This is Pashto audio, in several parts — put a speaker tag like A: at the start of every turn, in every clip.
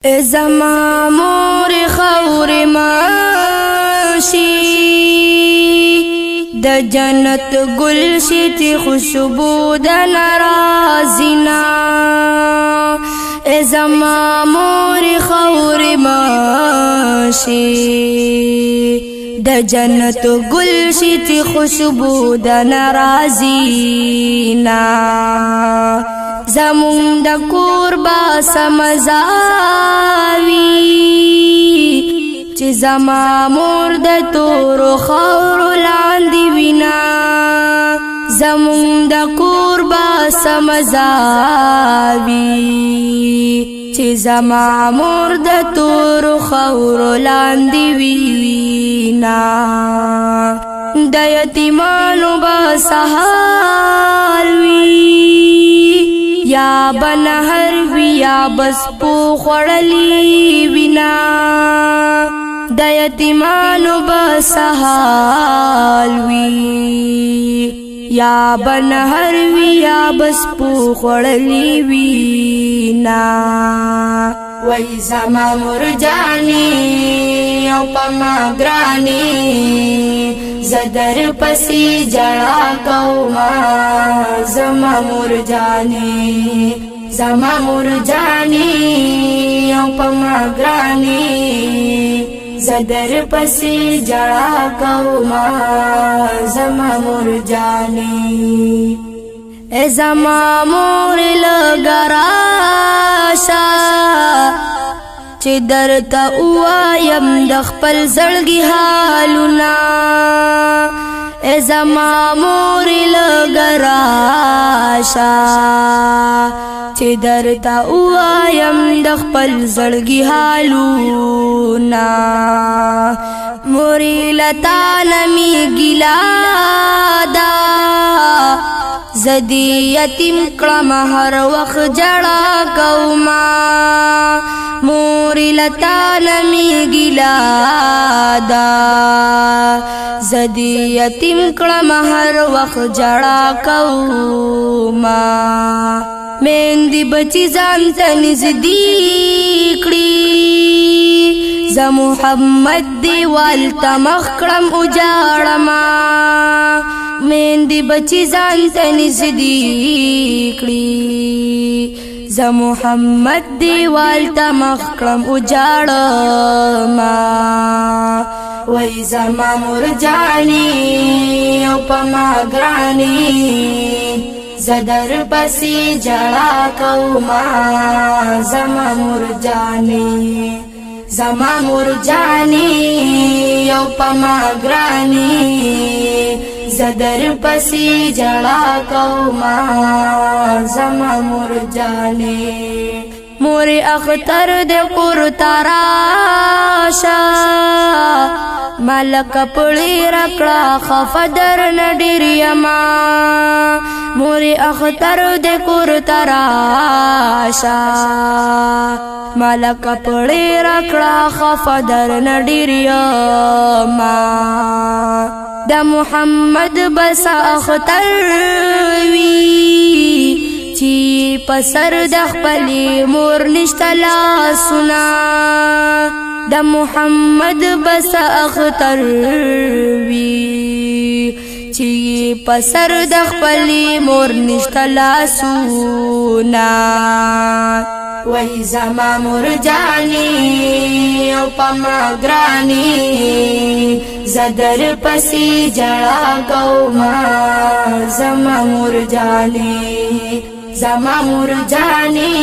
A: زما مور خور ماشي د جنت گل شي خوشبو د ناراضینا زما مور خور ماشي د جنت گل شي خوشبو د ناراضینا زمون د کور با سمزاوي چې زما مور د تور خور لاندې وینا زمون د کور با سمزاوي چې زما مور د تور خور لاندې وینا د یتیمانو با سهال وی یا بنهر وی یا بس پو خړلی وینا د یتیمانو بسحال وی یا بنهر وی یا بس پو خړلی وینا وای زما مرجانی او پما گرانی زدر پسی جڑا کوما زما مرجانی او پما گرانی زدر پسی جڑا کوما زما مرجانی زما مور لګراشا چې درته وایم د خپل زړګي حالونه زما مور لګراشا چې درته وایم د خپل زړګي حالونه مور لتا نمی ګلا دا زدی یتیم کړم هر وخت جړا کوما مور لتا نمی ګلا دا زدی یتیم کړم هر وخت جړا کوما مندی بچی ځان ته نږدې کړي ز محمد دیوال ته مخ کړم اجاړما مندی بچی ځان ته نږدې کړي ز محمد دیوال ته مخ کړم اجاړما وای زما مرجانی او پما گرانی زدر پسی جڑا کوما زما مرجانی او پما گرانی زدر پسی جڑا کوما زما مرجانی مور اختر د کور تراشا ملک پړی رکړه خفدر نډیر یما مور اختر د کور تراشا ملک پړی رکړه خفدر نډیر یما د محمد بس اختر وی چی پسر د خپلې مور نشته لاسونه د محمد بس اختر وی چی پسر د خپلې مور نشته لاسونه وای زما مرجانی او پما گرانی زدر پسی جڑا کوما زما مرجانی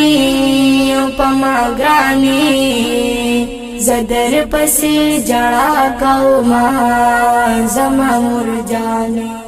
A: او پما گرانی زدر پسی جڑا کوما زما مرجانی